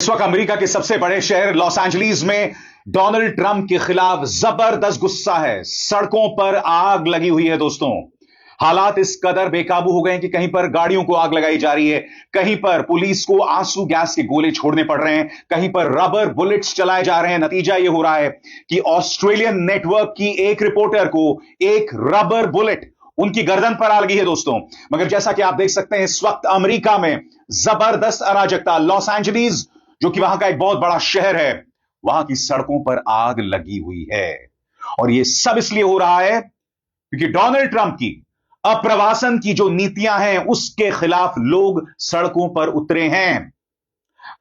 इस वक्त अमेरिका के सबसे बड़े शहर लॉस एंजलिस में डोनाल्ड ट्रंप के खिलाफ जबरदस्त गुस्सा है। सड़कों पर आग लगी हुई है दोस्तों। हालात इस कदर बेकाबू हो गए हैं कि कहीं पर गाड़ियों को आग लगाई जा रही है, कहीं पर पुलिस को आंसू गैस के गोले छोड़ने पड़ रहे हैं, कहीं पर रबर बुलेट्स चलाए जा रहे हैं। नतीजा यह हो रहा है कि ऑस्ट्रेलियन नेटवर्क की एक रिपोर्टर को एक रबर बुलेट उनकी गर्दन पर आ लगी है दोस्तों। मगर जैसा कि आप देख सकते हैं, इस वक्त अमेरिका में जबरदस्त अराजकता। लॉस एंजलिस जो कि वहां का एक बहुत बड़ा शहर है, वहां की सड़कों पर आग लगी हुई है। और यह सब इसलिए हो रहा है क्योंकि डोनाल्ड ट्रंप की अप्रवासन की जो नीतियां हैं उसके खिलाफ लोग सड़कों पर उतरे हैं।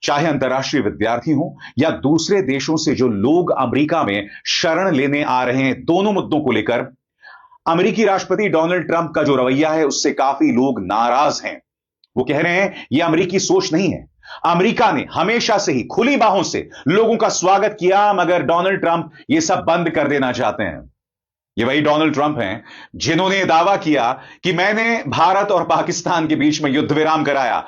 चाहे अंतर्राष्ट्रीय विद्यार्थी हो या दूसरे देशों से जो लोग अमेरिका में शरण लेने आ रहे हैं, दोनों मुद्दों को लेकर अमेरिकी राष्ट्रपति डोनाल्ड ट्रंप का जो रवैया है उससे काफी लोग नाराज हैं। वो कह रहे हैं यह अमेरिकी सोच नहीं है। अमेरिका ने हमेशा से ही खुली बाहों से लोगों का स्वागत किया, मगर डोनाल्ड ट्रंप यह सब बंद कर देना चाहते हैं। ये वही डोनाल्ड ट्रंप हैं जिन्होंने दावा किया कि मैंने भारत और पाकिस्तान के बीच में युद्ध विराम कराया।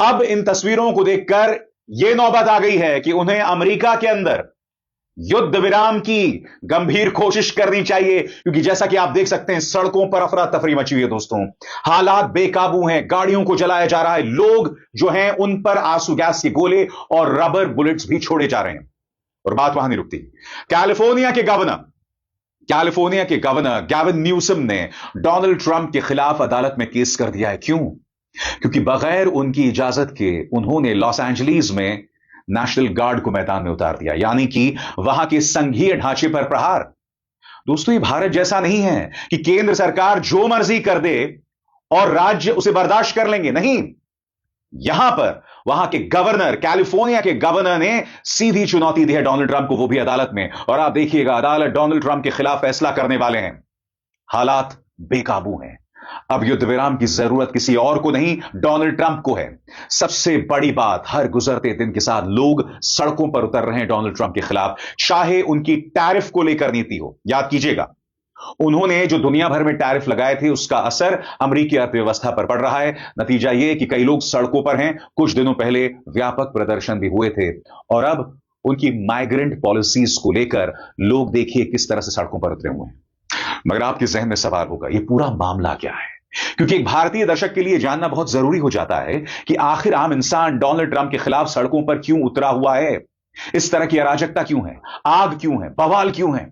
अब इन तस्वीरों को देखकर यह नौबत आ गई है कि उन्हें अमेरिका के अंदर युद्ध विराम की गंभीर कोशिश करनी चाहिए, क्योंकि जैसा कि आप देख सकते हैं सड़कों पर अफरा तफरी मची हुई है दोस्तों। हालात बेकाबू हैं, गाड़ियों को जलाया जा रहा है, लोग जो हैं उन पर आंसू गैस के गोले और रबर बुलेट्स भी छोड़े जा रहे हैं। और बात वहां नहीं रुकती। कैलिफोर्निया के गवर्नर गैविन न्यूसम ने डोनाल्ड ट्रंप के खिलाफ अदालत में केस कर दिया है। क्यों? क्योंकि बगैर उनकी इजाजत के उन्होंने लॉस एंजलिस में नेशनल गार्ड को मैदान में उतार दिया, यानी कि वहां के संघीय ढांचे पर प्रहार। दोस्तों, ये भारत जैसा नहीं है कि केंद्र सरकार जो मर्जी कर दे और राज्य उसे बर्दाश्त कर लेंगे। नहीं, यहां पर वहां के गवर्नर, कैलिफोर्निया के गवर्नर ने सीधी चुनौती दी है डोनाल्ड ट्रंप को, वो भी अदालत में। और आप देखिएगा, अदालत डोनाल्ड ट्रंप के खिलाफ फैसला करने वाले हैं। हालात बेकाबू हैं। अब युद्ध विराम की जरूरत किसी और को नहीं, डोनाल्ड ट्रंप को है। सबसे बड़ी बात, हर गुजरते दिन के साथ लोग सड़कों पर उतर रहे हैं डोनाल्ड ट्रंप के खिलाफ, चाहे उनकी टैरिफ को लेकर नीति हो। याद कीजिएगा, उन्होंने जो दुनिया भर में टैरिफ लगाए थे उसका असर अमेरिकी अर्थव्यवस्था पर पड़ रहा है। नतीजा यह कि कई लोग सड़कों पर हैं। कुछ दिनों पहले व्यापक प्रदर्शन भी हुए थे, और अब उनकी माइग्रेंट पॉलिसीज को लेकर लोग देखिए किस तरह से सड़कों पर उतरे हुए हैं। मगर आपके जहन में सवाल होगा, यह पूरा मामला क्या है? क्योंकि एक भारतीय दर्शक के लिए जानना बहुत जरूरी हो जाता है कि आखिर आम इंसान डोनाल्ड ट्रंप के खिलाफ सड़कों पर क्यों उतरा हुआ है। इस तरह की अराजकता क्यों है, आग क्यों है, बवाल क्यों है,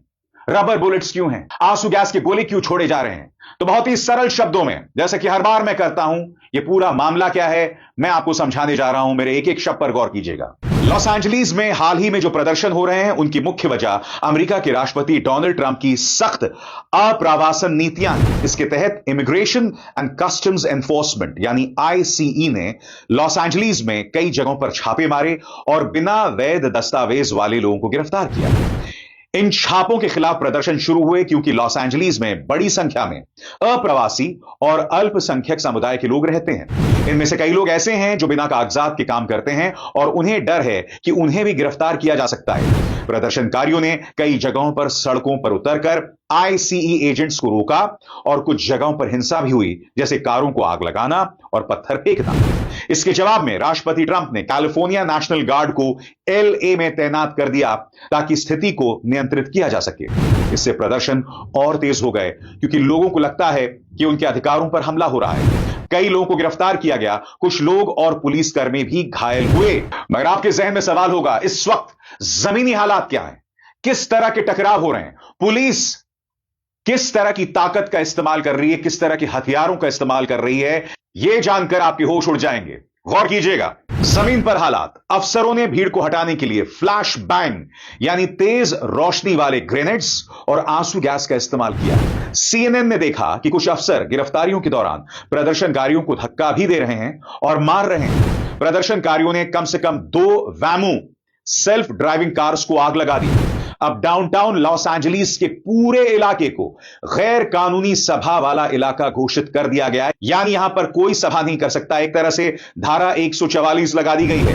रबर बुलेट्स क्यों हैं, आंसू गैस के गोले क्यों छोड़े जा रहे हैं? तो बहुत ही सरल शब्दों में, जैसे कि हर बार मैं करता हूं, यह पूरा मामला क्या है मैं आपको समझाने जा रहा हूं। मेरे एक एक शब्द पर गौर कीजिएगा। लॉस एंजलिस में हाल ही में जो प्रदर्शन हो रहे हैं उनकी मुख्य वजह अमेरिका के राष्ट्रपति डोनाल्ड ट्रंप की सख्त अप्रवासन नीतियां हैं। इसके तहत इमिग्रेशन एंड कस्टम्स एनफोर्समेंट यानी आईसीई ने लॉस एंजलिस में कई जगहों पर छापे मारे और बिना वैध दस्तावेज वाले लोगों को गिरफ्तार किया। इन छापों के खिलाफ प्रदर्शन शुरू हुए क्योंकि लॉस एंजलिस में बड़ी संख्या में अप्रवासी और अल्पसंख्यक समुदाय के लोग रहते हैं। इनमें से कई लोग ऐसे हैं जो बिना कागजात के काम करते हैं और उन्हें डर है कि उन्हें भी गिरफ्तार किया जा सकता है। प्रदर्शनकारियों ने कई जगहों पर सड़कों पर उतरकर आईसीई एजेंट्स को रोका और कुछ जगहों पर हिंसा भी हुई, जैसे कारों को आग लगाना और पत्थर फेंकना। इसके जवाब में राष्ट्रपति ट्रंप ने कैलिफोर्निया नेशनल गार्ड को एलए में तैनात कर दिया ताकि स्थिति को नियंत्रित किया जा सके। इससे प्रदर्शन और तेज हो गए क्योंकि लोगों को लगता है कि उनके अधिकारों पर हमला हो रहा है। कई लोगों को गिरफ्तार किया गया, कुछ लोग और पुलिसकर्मी भी घायल हुए। मगर आपके जहन में सवाल होगा, इस वक्त जमीनी हालात क्या है, किस तरह के टकराव हो रहे हैं, पुलिस किस तरह की ताकत का इस्तेमाल कर रही है, किस तरह के हथियारों का इस्तेमाल कर रही है, यह जानकर आपके होश उड़ जाएंगे। गौर कीजिएगा, जमीन पर हालात। अफसरों ने भीड़ को हटाने के लिए फ्लैश बैंग यानी तेज रोशनी वाले ग्रेनेड्स और आंसू गैस का इस्तेमाल किया। सीएनएन ने देखा कि कुछ अफसर गिरफ्तारियों के दौरान प्रदर्शनकारियों को धक्का भी दे रहे हैं और मार रहे हैं। प्रदर्शनकारियों ने कम से कम 2 वैमो सेल्फ ड्राइविंग कार्स को आग लगा दी। अब डाउनटाउन लॉस एंजलिस के पूरे इलाके को गैर कानूनी सभा वाला इलाका घोषित कर दिया गया है, यानी यहां पर कोई सभा नहीं कर सकता। एक तरह से धारा 144 लगा दी गई है।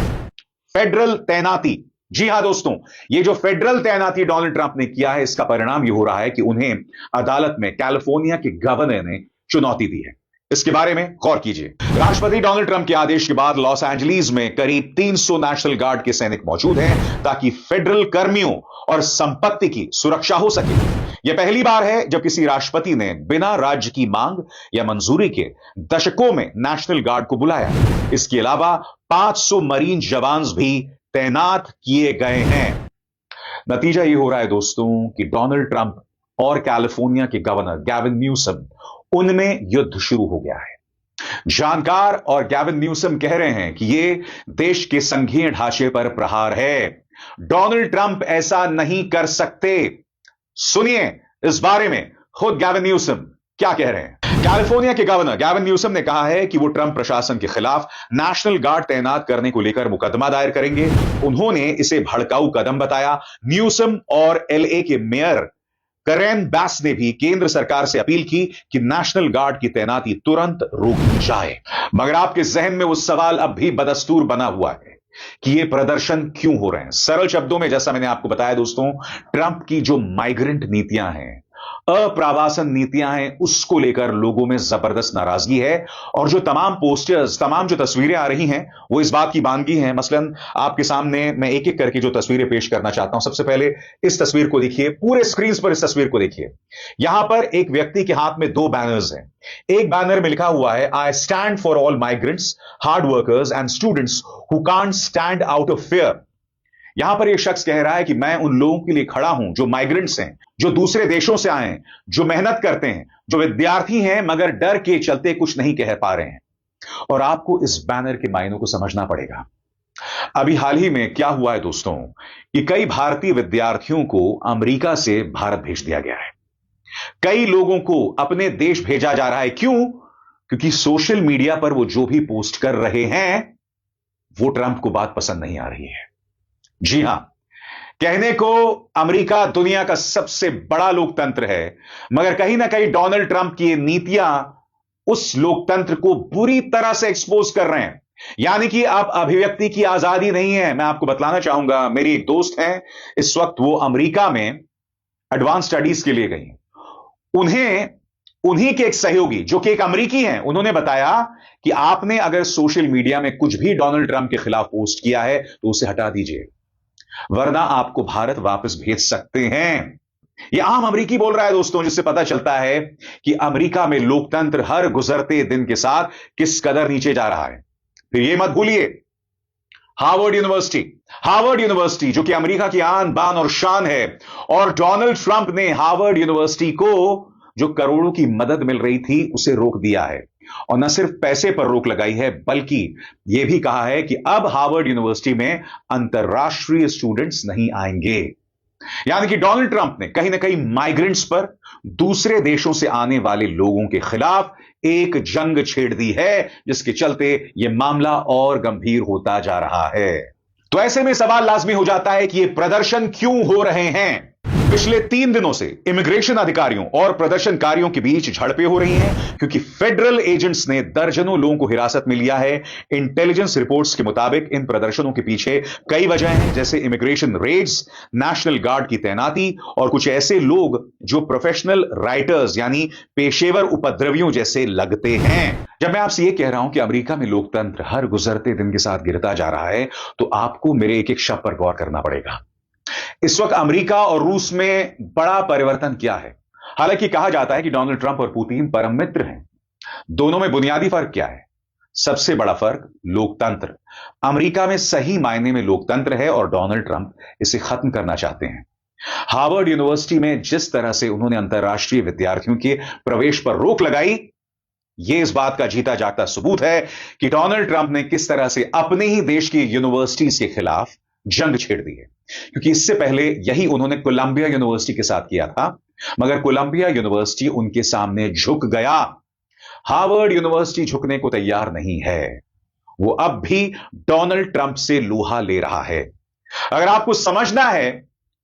फेडरल तैनाती, जी हां दोस्तों, ये जो फेडरल तैनाती डोनाल्ड ट्रंप ने किया है, इसका परिणाम यह हो रहा है कि उन्हें अदालत में कैलिफोर्निया के गवर्नर ने चुनौती दी है। इसके बारे में गौर कीजिए। राष्ट्रपति डोनाल्ड ट्रंप के आदेश के बाद लॉस एंजलिस में करीब 300 नेशनल गार्ड के सैनिक मौजूद हैं ताकि फेडरल कर्मियों और संपत्ति की सुरक्षा हो सके। यह पहली बार है जब किसी राष्ट्रपति ने बिना राज्य की मांग या मंजूरी के दशकों में नेशनल गार्ड को बुलाया। इसके अलावा 500 मरीन जवान भी तैनात किए गए हैं। नतीजा यह हो रहा है दोस्तों कि डोनाल्ड ट्रंप और कैलिफोर्निया के गवर्नर गैविन न्यूसम, उनमें युद्ध शुरू हो गया है। जानकार और गैविन न्यूसम कह रहे हैं कि यह देश के संघीय ढांचे पर प्रहार है। डोनाल्ड ट्रंप ऐसा नहीं कर सकते। सुनिए इस बारे में खुद गैविन न्यूसम क्या कह रहे हैं। कैलिफोर्निया के गवर्नर गैविन न्यूसम ने कहा है कि वो ट्रंप प्रशासन के खिलाफ नेशनल गार्ड तैनात करने को लेकर मुकदमा दायर करेंगे। उन्होंने इसे भड़काऊ कदम बताया। न्यूसम और एलए के मेयर करेन बास ने भी केंद्र सरकार से अपील की कि नेशनल गार्ड की तैनाती तुरंत रोक दी जाए। मगर आपके जहन में वो सवाल अब भी बदस्तूर बना हुआ है कि ये प्रदर्शन क्यों हो रहे हैं। सरल शब्दों में जैसा मैंने आपको बताया दोस्तों, ट्रंप की जो माइग्रेंट नीतियां हैं, अप्रवासन नीतियां हैं, उसको लेकर लोगों में जबरदस्त नाराजगी है। और जो तमाम पोस्टर्स, तमाम जो तस्वीरें आ रही हैं, वो इस बात की बानगी हैं। मसलन आपके सामने मैं एक एक करके जो तस्वीरें पेश करना चाहता हूं। सबसे पहले इस तस्वीर को देखिए, पूरे स्क्रीन पर इस तस्वीर को देखिए। यहां पर एक व्यक्ति के हाथ में 2 बैनर्स हैं। एक बैनर में लिखा हुआ है, I stand for all migrants, hard workers and students who can't stand out of fear. यहां पर यह शख्स कह रहा है कि मैं उन लोगों के लिए खड़ा हूं जो माइग्रेंट्स हैं, जो दूसरे देशों से आए हैं, जो मेहनत करते हैं, जो विद्यार्थी हैं मगर डर के चलते कुछ नहीं कह पा रहे हैं। और आपको इस बैनर के मायनों को समझना पड़ेगा। अभी हाल ही में क्या हुआ है दोस्तों कि कई भारतीय विद्यार्थियों को अमेरिका से भारत भेज दिया गया है। कई लोगों को अपने देश भेजा जा रहा है। क्यों? क्योंकि सोशल मीडिया पर वो जो भी पोस्ट कर रहे हैं वो ट्रंप को बात पसंद नहीं आ रही है। जी हां, कहने को अमेरिका दुनिया का सबसे बड़ा लोकतंत्र है, मगर कहीं ना कहीं डोनाल्ड ट्रंप की ये नीतियां उस लोकतंत्र को बुरी तरह से एक्सपोज कर रहे हैं। यानी कि अब अभिव्यक्ति की आजादी नहीं है। मैं आपको बतलाना चाहूंगा, मेरी एक दोस्त हैं, इस वक्त वो अमेरिका में एडवांस स्टडीज के लिए गई। उन्हीं के एक सहयोगी जो कि एक अमेरिकी हैं, उन्होंने बताया कि आपने अगर सोशल मीडिया में कुछ भी डोनाल्ड ट्रंप के खिलाफ पोस्ट किया है तो उसे हटा दीजिए, वरना आपको भारत वापस भेज सकते हैं। यह आम अमेरिकी बोल रहा है दोस्तों, जिससे पता चलता है कि अमेरिका में लोकतंत्र हर गुजरते दिन के साथ किस कदर नीचे जा रहा है। फिर यह मत भूलिए, हार्वर्ड यूनिवर्सिटी जो कि अमेरिका की आन बान और शान है, और डोनाल्ड ट्रंप ने हार्वर्ड यूनिवर्सिटी को जो करोड़ों की मदद मिल रही थी उसे रोक दिया है। और न सिर्फ पैसे पर रोक लगाई है, बल्कि यह भी कहा है कि अब हार्वर्ड यूनिवर्सिटी में अंतरराष्ट्रीय स्टूडेंट्स नहीं आएंगे। यानी कि डोनाल्ड ट्रंप ने कहीं ना कहीं माइग्रेंट्स पर, दूसरे देशों से आने वाले लोगों के खिलाफ एक जंग छेड़ दी है, जिसके चलते यह मामला और गंभीर होता जा रहा है। तो ऐसे में सवाल लाजमी हो जाता है कि यह प्रदर्शन क्यों हो रहे हैं। पिछले 3 दिनों से इमिग्रेशन अधिकारियों और प्रदर्शनकारियों के बीच झड़पें हो रही हैं, क्योंकि फेडरल एजेंट्स ने दर्जनों लोगों को हिरासत में लिया है। इंटेलिजेंस रिपोर्ट्स के मुताबिक इन प्रदर्शनों के पीछे कई वजह हैं, जैसे इमिग्रेशन रेड्स, नेशनल गार्ड की तैनाती और कुछ ऐसे लोग जो प्रोफेशनल राइटर्स यानी पेशेवर उपद्रवियों जैसे लगते हैं। जब मैं आपसे यह कह रहा हूं कि अमेरिका में लोकतंत्र हर गुजरते दिन के साथ गिरता जा रहा है, तो आपको मेरे एक एक शब्द पर गौर करना पड़ेगा। इस वक्त अमेरिका और रूस में बड़ा परिवर्तन क्या है? हालांकि कहा जाता है कि डोनाल्ड ट्रंप और पुतिन परम मित्र हैं। दोनों में बुनियादी फर्क क्या है? सबसे बड़ा फर्क लोकतंत्र। अमेरिका में सही मायने में लोकतंत्र है और डोनाल्ड ट्रंप इसे खत्म करना चाहते हैं। हार्वर्ड यूनिवर्सिटी में जिस तरह से उन्होंने अंतर्राष्ट्रीय विद्यार्थियों के प्रवेश पर रोक लगाई, यह इस बात का जीता जागता सबूत है कि डोनाल्ड ट्रंप ने किस तरह से अपने ही देश की यूनिवर्सिटीज के खिलाफ जंग छेड़ दी है। क्योंकि इससे पहले यही उन्होंने कोलंबिया यूनिवर्सिटी के साथ किया था, मगर कोलंबिया यूनिवर्सिटी उनके सामने झुक गया। हार्वर्ड यूनिवर्सिटी झुकने को तैयार नहीं है। वो अब भी डोनाल्ड ट्रंप से लोहा ले रहा है। अगर आपको समझना है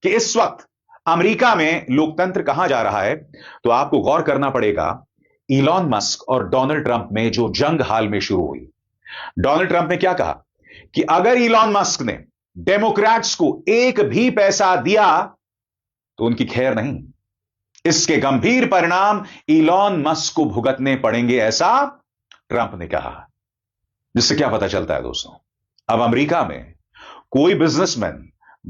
कि इस वक्त अमेरिका में लोकतंत्र कहां जा रहा है, तो आपको गौर करना पड़ेगा इलॉन मस्क और डोनाल्ड ट्रंप में जो जंग हाल में शुरू हुई। डोनाल्ड ट्रंप ने क्या कहा कि अगर इलॉन मस्क ने डेमोक्रेट्स को एक भी पैसा दिया तो उनकी खैर नहीं। इसके गंभीर परिणाम इलॉन मस्क को भुगतने पड़ेंगे, ऐसा ट्रंप ने कहा। जिससे क्या पता चलता है दोस्तों, अब अमेरिका में कोई बिजनेसमैन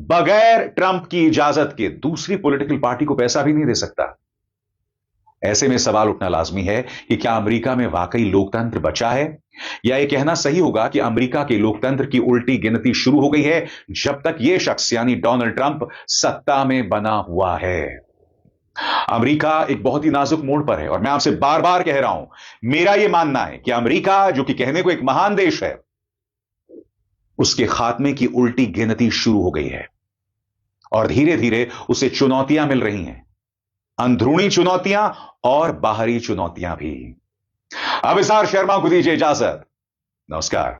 बगैर ट्रंप की इजाजत के दूसरी पॉलिटिकल पार्टी को पैसा भी नहीं दे सकता। ऐसे में सवाल उठना लाजमी है कि क्या अमेरिका में वाकई लोकतंत्र बचा है, या यह कहना सही होगा कि अमेरिका के लोकतंत्र की उल्टी गिनती शुरू हो गई है जब तक यह शख्स यानी डोनाल्ड ट्रंप सत्ता में बना हुआ है। अमेरिका एक बहुत ही नाजुक मोड़ पर है और मैं आपसे बार बार कह रहा हूं, मेरा यह मानना है कि अमेरिका, जो कि कहने को एक महान देश है, उसके खात्मे की उल्टी गिनती शुरू हो गई है और धीरे धीरे उसे चुनौतियां मिल रही हैं, अंदरूनी चुनौतियां और बाहरी चुनौतियां भी। अब इज़हार शर्मा को दीजिए इजाजत। नमस्कार।